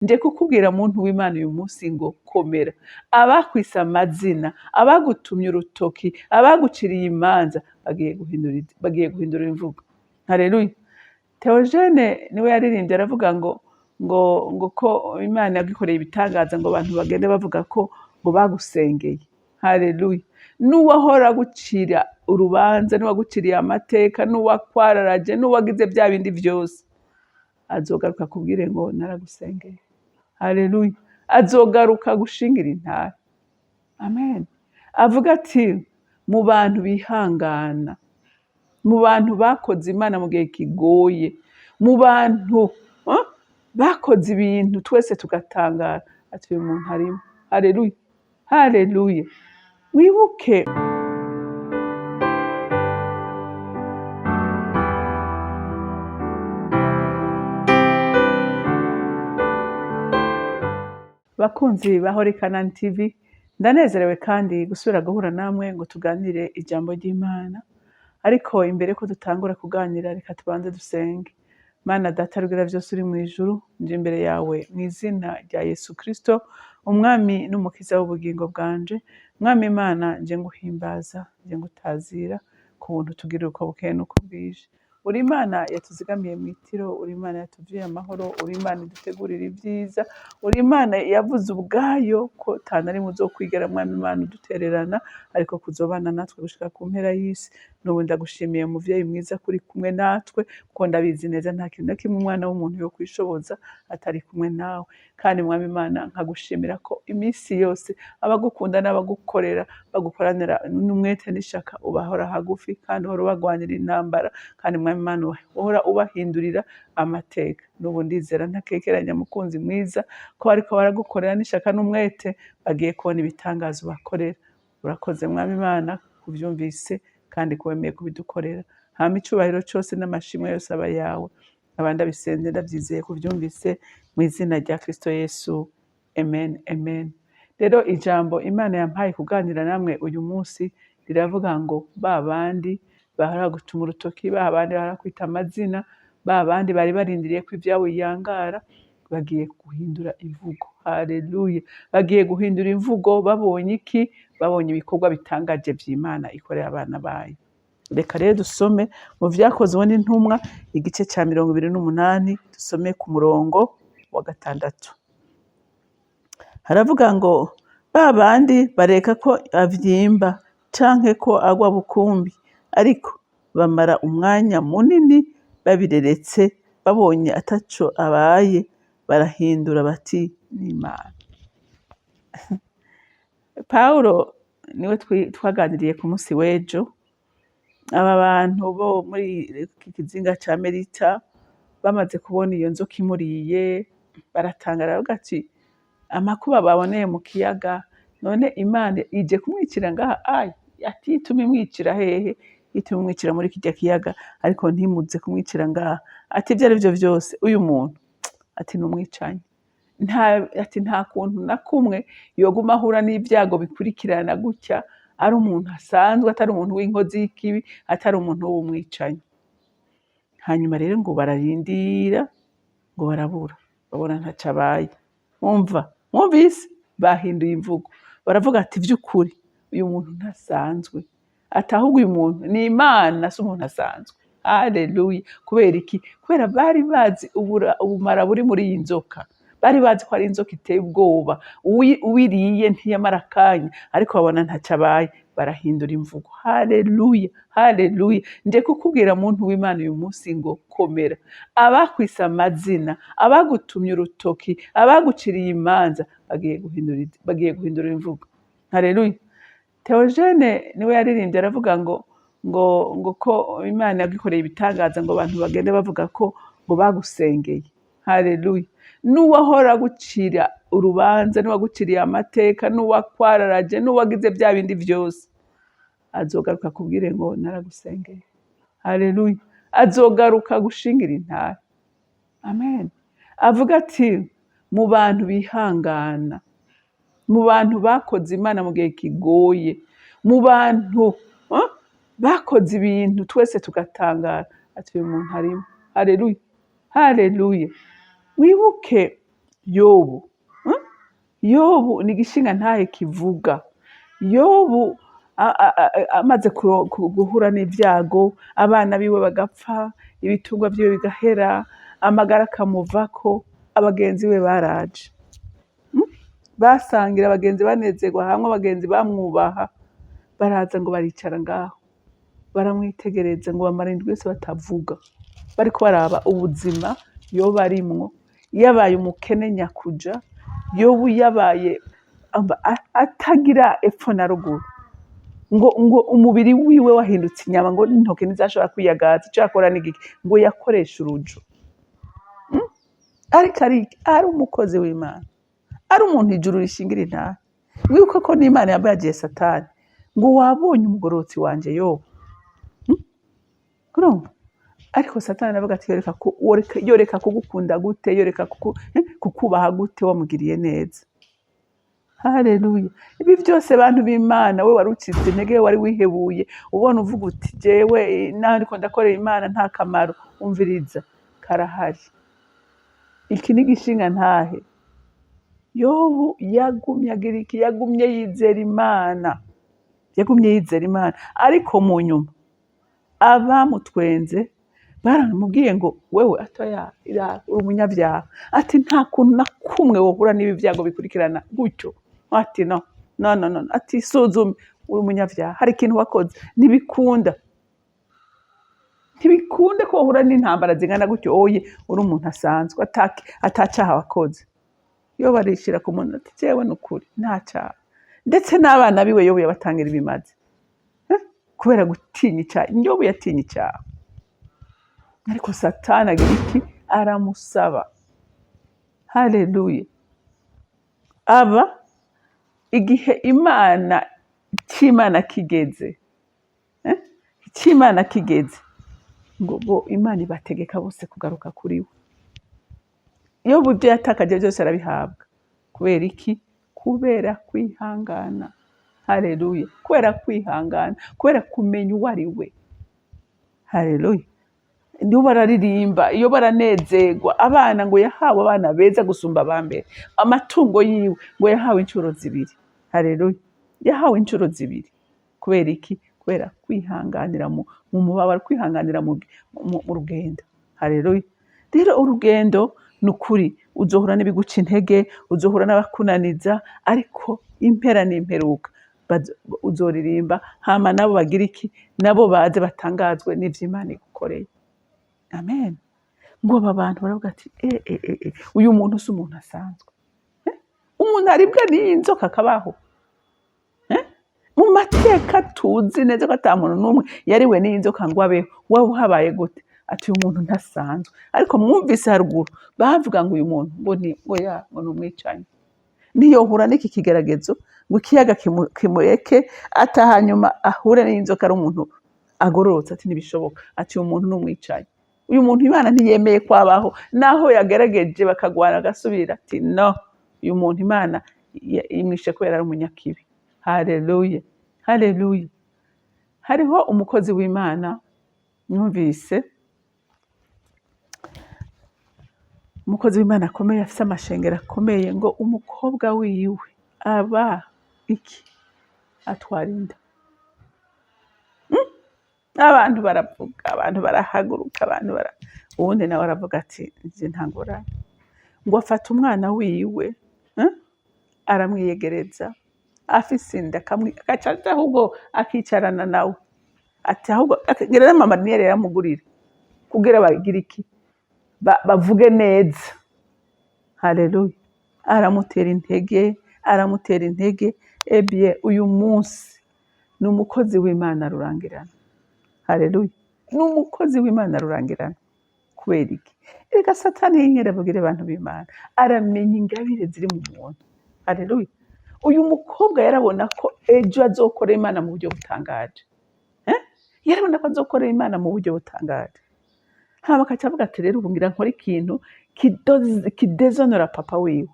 nje kukubwira muntu w'Imana uyu munsi ngo komera. Abakwise amazina, abagutumye urutoki, abaguciriye imanza bagiye guhindura imvugo. Haleluya. Theogene niwe yaririmbye aravuga ngo ko Imana yagikoreye ibitangaza ngo abantu bagende bavuga ko ngo bagusengeye. Haleluya. N'uwahora gucira urubanza, n'uwaguciriye amateka, n'uwakwararaje, n'uwagize bya bindi byose, azogaruka kubwire ngo naragusengeye. Haleluya. Azogaruka gushingira intare. Amen. Avuga ati mu bantu bihangana, mu bantu bakoze Imana mu gihe kigoye, mu bantu bakoze ibintu twese tugatangara, ati uyu muntu arimo. Haleluya. Haleluya. Wibuke bakunzi ba CANAAN TV, ndanezerewe kandi gusubira guhura namwe ngo tuganire ijambo ry'Imana. Ariko imbere ko dutangura kuganira, reka tubanze dusenge. Mana data rugira byose uri mu ijuru, nje imbere yawe mu izina rya Yesu Kristo, umwami n'umukiza w'ubugingo bwanje. Mwami Imana, nje nguhimbaza, nje ngutazira ku buntu tugirira uko bukeye n'uko bwije. Uri Imana yatuzigamiye mu itiro, uri Imana yatuviye amahoro, uri Imana idutegurira ibyiza, uri Imana yavuze ubwayo ko tanari muzokwigera Mwami Imana udutererana, ariko kuzobana natwe gushika ku mpera y'isi. N'ubu ndagushimiye muvyeyi mwiza kuri kumwe natwe, kuko ndabizi neza nta kintu na kimwe umwana w'umuntu yo kwishoboza atari kumwe nawe. Kandi Mwami Imana, nkagushimira ko iminsi yose abagukunda n'abagukorera bagukoranira n'umwete n'ishaka, ubahora hagufi kandi uhora ubagwanira intambara, kandi Mwami Imana uhora ubahindurira amateka. N'ubu ndizera ntakekeranya mukunzi mwiza ko bariko baragukorera n'ishaka n'umwete, bagiye kubona ibitangazo bakorera. Urakoze Mwami Imana kuvyumvise kandi kuwemeye kubidukorera. Hama icubahiro cose n'amashimwe yose aba yawe. Abandi abisenze ndavyizeye kuvyumvise mu izina rya Kristo Yesu. Amen. Amen. Rero ijambo Imana yampaye kuganira namwe uyu munsi riravuga ngo babandi bahora gutuma urutoki, babandi bahora kwita amazina, babandi bari barindiriye ko ivyabo yangara, bagiye guhindura imvugo. Haleluya. Bagiye guhindura imvugo. Babonye iki? Babonye ibikorwa bitangaje vy'Imana ikorera abana bayo. Reka rero dusome mu vyakozwe n'intumwa igice ca 28, dusome ku murongo wa 6. Haravuga ngo babandi bareka ko avyimba canke ko agwa bukumbi, ariko bamara umwanya munini babireretse, babonye ataco abaye, barahindura bati n'Imana. Paulo niwe twaganiriye ku munsi w'ejo. Aba bantu bo muri iki kizinga ca Merita bamaze kubona iyo nzoka imuriye, baratangara bavuga ati amakuba baboneye mu kiyaga, none Imana ije kumwicira ngaha? Ati ituma imwicira hehe? Ituma imwicira muri kirya kiyaga, ariko ntimuze kumwicira ngaha. Ati ivyo arivyo vyose uyu muntu ati n'umwicanyi. Ati nta kuntu na kumwe yoguma ahura n'ibyago bikurikirana gutya, ari umuntu asanzwe, atari umuntu w'inkozi y'ikibi, atari umuntu w'umwicanyi. Hanyuma rero ngo bararindira, ngo barabura, babona ntaco abaye. Mwumvise? Bahinduye imvugo. Baravuga ati vy'ukuri uyu muntu ntasanzwe, ati ahubwo uyu muntu ni Imana, si umuntu asanzwe. Haleluya. Kubera iki? Kubera bari bazi ubumara buri muri iyi nzoka. Bari bazi ko ari inzoka iteye ubwoba, uwiriye ntiyamara akanya, ariko babona ntaco abaye, barahindura imvugo. Haleluya. Haleluya. Nje kukubwira muntu w'Imana uyu munsi ngo komera. Abakwise amazina, abagutumye urutoki, abaguciriye imanza, bagiye guhindura imvugo. Haleluya. Theogene niwe yaririmbye aravuga ngo ko Imana yagikoreye ibitangaza ngo abantu bagende bavuga ko ngo bagusengeye. Haleluya. N'uwahora gucira urubanza, n'uwaguciriye amateka, n'uwakwararaje, n'uwagize bya bindi byose, azogaruka kubwire ngo naragusengeye. Haleluya. Azogaruka gushingira intare. Amen. Avuga ati mu bantu bihangana, mu bantu bakoze Imana mu gihe kigoye, mu bantu bakoze ibintu twese tugatangara, ati uyu muntu arimo. Haleluya. Haleluya. Wibuke Yobu. Yobu ni igishinga ntahe kivuga. Yobu amaze guhura n'ibyago, abana biwe bagapfa, ibitungwa byiwe bigahera, amagara akamuvako, abagenzi be baraje. Basangira abagenzi banezerwa hamwe, abagenzi bamwubaha, baraza ngo baricara ngaho, baramwitegereza ngo bamara indwi yose batavuga, bariko baraba ubuzima Yobu arimwo. Yabaye umukene nyakuja, Yobu yabaye atagira epfo na ruguru, ngo umubiri wiwe wahindutse inyama, ngo intoke ntizashobora kwiyagaza, icyo yakora n'igiki, ngo yakoresha urujo. Ariko ari umukozi w'Imana, ari umuntu ijuru rishingira intahe. Wibuke ko n'Imana yabagiye Satani ngo wabonye umugororotsi wanje Yobu. Urumva? Ariko Satani aravuga ati yoreka kugukunda gute, yoreka kukubaha gute, wamugiriye neza. Haleluya. Ibi byose bantu b'Imana, we wari ucitse intege, wari wihebuye, ubona uvuga uti jewe naho ariko ndakorera Imana nta kamaro, umviriza, karahari. Iki ni igishinga ntahe. Yobu yagumye agira iki? Yagumye yizera Imana. Yagumye yizera Imana. Ariko mu nyuma abamutwenze baramubwiye ngo wewe atoya uri umunyabyaha. Ati nta kuntu na kumwe wohura n'ibi byago bikurikirana gutyo. Ati no. Ati suzume, uri umunyabyaha, hari ikintu wakoze, ntibikunda ko wohura n'intambara zingana gutyo. Oye, uri umuntu asanzwe, atacaha wakoze. Yo barishira ku muntu ati jewe n'ukuri nta cyaha. Ndetse n'abana biwe Yobu yabatangira ibimaze, kubera gutinya icyaha. Yobu yatinya icyaha, ariko Satani agira iki? Aramusaba. Haleluya. Igihe cy'Imana kigeze, cy'Imana kigeze, ngo Imana ibategeka bose kugaruka kuri we. Yobu ibyo yatakaje byose arabihabwa. Kubera iki? Kubera kwihangana. Haleluya. Kubera kwihangana, kubera kumenya uwo ari we. Haleluya. Niyo bararirimba, iyo baranezerwa. Abana ngo yahawe abana beza gusumba abambere. Amatungo yiwe ngo yahawe inshuro 2. Haleluya. Yahawe inshuro 2. Kubera iki? Kubera kwihanganira mu mubabaro, kwihanganira mu rugendo. Haleluya. Rero urugendo nukuri uzohura n'ibiguca intege, uzohura n'abakunaniza, ariko impera n'imperuka uzoririmba. Hama nabo bagira iki? Nabo baze batangazwe n'ivy'Imana igukoreye. Amen. Ngo aba bantu baravuga ati uyu muntu si umuntu asanzwe. Umuntu aribwa n'inzoka akabaho. Mu mateka tuzi neza ko ata muntu n'umwe yariwe n'inzoka ngo abeho. Wowe uhabaye gute? Ati uyu muntu ntasanzwe. Ariko mwumvise haruguru bavuga ngo uyu muntu ngo ni umwicanyi. Niyohura n'iki kigeragezo ngo ikiyaga kimureke, atahanyuma ahure n'inzoka ari umuntu agororotse. Ati ntibishoboka. Ati uyu muntu ni umwicanyi. Uyu muntu Imana ntiyemeye kwabaho, naho yagerageje bakagwana agasubira. Ati no, uyu muntu Imana imwishe kubera ari umunyakibi. Haleluya. Haleluya. Hariho umukozi w'Imana numvise, umukozi w'Imana akomeye, afite amashengero akomeye, ngo umukobwa wiwe aba iki? Atwara inda. Abantu baravuga, abantu barahaguruka, ubundi nawe aravuga ati nje ntangorane. Ngo afata umwana wiwe aramwiyegereza, afise inda, agacaca ahubwo akicarana nawe. Ati ahubwo akagira n'amamaniyeri yaramugurira kugira bagira iki? Bavuge neza. Haleluya. Aramutera intege. Uyu munsi ni umukozi w'Imana rurangirana. Haleluya. Ni umukozi w'Imana rurangirana. Kubera iki? Erega Satani yinkera abagire abantu b'Imana, aramenya ingabire ziri mu muntu. Haleluya. Uyu mukobwa yarabona ko ejo azokora Imana mu buryo butangaje. Yarabona ko azokorera Imana mu buryo butangaje. Hama akacavuga ati rero ubu ngira nkora ikintu kidezonora papa wiwe.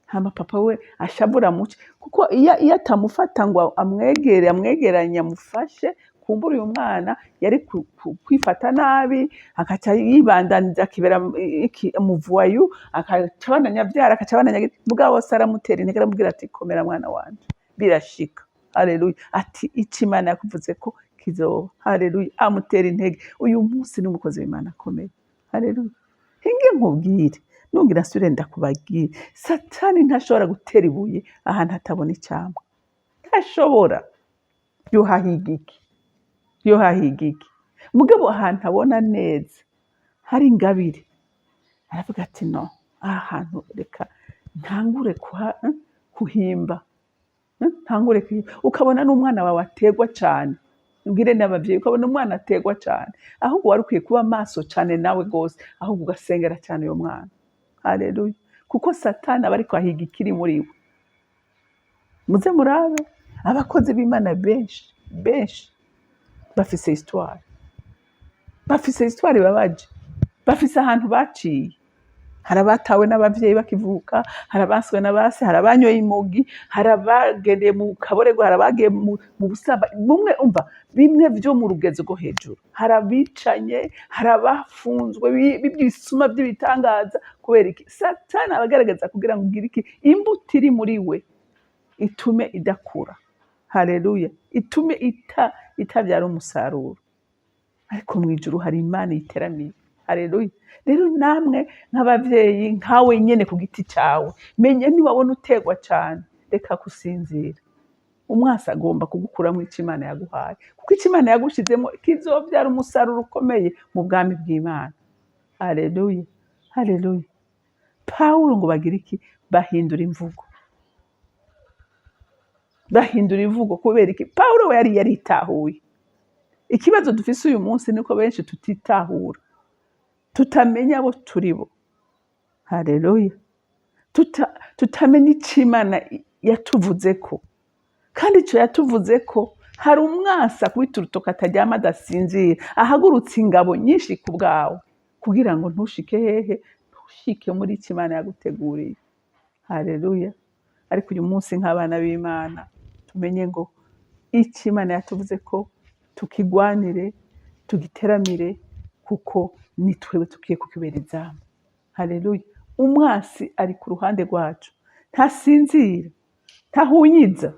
Hama papa we ashabura muke, kuko iyo atamufata ngo amwegeranye amufashe kumbura uyu mwana yari kwifata nabi, akaca yibandaniza akibera umuvuwayu, akaca abananya vyara, akaca abananya mugabo wose aramutera intege aramubwira ati komera mwana wanje, birashika. Haleluya. Ati ico Imana yakuvuze ko kizoba. Haleluya. Amutera intege. Uyu munsi ni umukozi w'Imana akomeye. Haleluya. Hinge nkubwire, nungira nsubire ndakubagire, Satani ntashobora gutera ibuye ahantu hatabona icamwa. Ntashobora. Yohahiga iki? Mugabo ahantu abona neza hari ingabire, aravuga ati no, aha hantu reka ntangure kuhimba. Ukabona n'umwana wawe ategwa cane, ubwire n'abavyeyi, ukabona umwana ategwa cane, ahubwo wari ukwiye kuba maso cane nawe gose, ahubwo ugasengera cane uyo mwana. Haleluya. Kuko Satani aba ariko ahiga ikiri muri we. Muze murabe abakozi b'Imana benshi bafise histoire babaje, bafise ahantu baciye. Hari abatawe n'abavyeyi bakivuka, hari abaswe n'abase, hari abanyoye imogi, hari abagendeye mu kaborego, hari abagiye mu busaba, bimwe vyo mu rugezo rwo hejuru. Hari abicanye, hari abafunzwe b'ibyisuma by'ibitangaza. Kubera iki? Satani abagaragaza kugira ngo ugire iki? Imbuto iri muri we itume idakura. Haleluya. Itume itabyara umusaruro. Ariko mu ijuru hari Imana iteramiye. Haleluya. Rero namwe nk'abavyeyi, nkawe nyene ku giti cawe, menye niwabona utegwa cane, reka kusinzira. Umwasi agomba kugukuramwo ico Imana yaguhaye, kuko ico Imana yagushizemo kizovyara umusaruro ukomeye mu bwami bw'Imana. Haleluya. Haleluya. Pawulo ngo bagira iki? Bahindura imvugo. Bahindura imvugo kubera iki? Pawulo we yari yaritahuye. Ikibazo dufise uyu munsi niko benshi tutitahura, tutamenya abo turibo. Haleluya. Tutamenya ico Imana yatuvuzeko, kandi ico yatuvuzeko hari umwasi akubita urutoke ataryama adasinzira, ahagurutse ingabo nyinshi ku bwawe kugira ngo ntushike hehe? Ntushike muri ico Imana yaguteguriye. Haleluya. Ariko uyu munsi nk'abana b'Imana tumenye ngo ico Imana yatuvuzeko tukigwanire, tugiteramire, kuko ni twewe tugiye kukibera izamu. Haleluya. Umwasi ari ku ruhande rwacu, ntasinzira, ntahunyiza,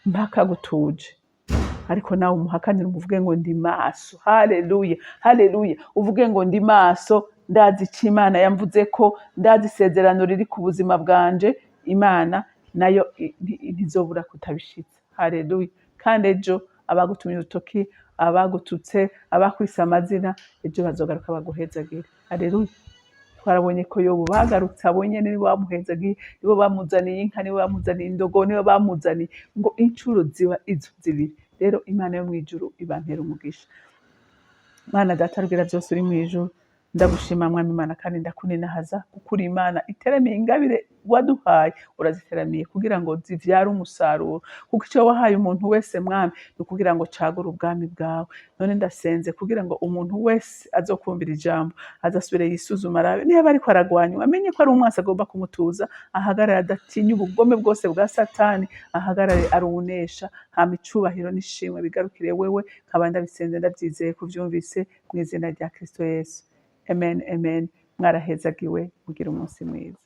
mpaka agutuje. Ariko nawe umuhakanire, umuvuge ngo ndi maso. Haleluya. Haleluya. Uvuge ngo ndi maso, ndazi ico Imana yamvuzeko, ndazi isezerano riri ku buzima bwanje, Imana nayo ntizobura kutabishitsa. Haleluya. Kandi ejo abagutumye urutoki, abagututse, abakwise amazina, ejo bazogaruka baguhezagire. Haleluya. Twarabonye ko Yobu bagarutse abo nyene nibo bamuhezagiye, nibo bamuzaniye inka, nibo bamuzaniye indogo, nibo bamuzaniye ngo incuro ziba izo zibiri. Rero Imana yo mwijuru ibampera umugisha. Mana Data rugira vyose uri mwijuru, ndagushima Mwami Imana kandi ndakuninahaza, kuko uri Imana iteramiye ingabire waduhaye, uraziteramiye kugira ngo zivyare umusaruro, kuko ico wahaye umuntu wese Mwami ni kugira ngo cagure ubwami bwawe. None ndasenze kugira ngo umuntu wese azokumvira ijambo azasubire yisuzuma, arabe niba ariko aragwanywa, amenye ko ari umwasi agomba kumutuza, ahagarare adatinya ubugome bwose bwa Satani, ahagarare arunesha. Hama icubahiro n'ishimwe bigarukire wewe, nkaba ndabisenze ndavyizeye kuvyumvise mu izina rya Kristo Yesu. Amen, amen. Mwarahezagiwe, mugira umunsi mwiza.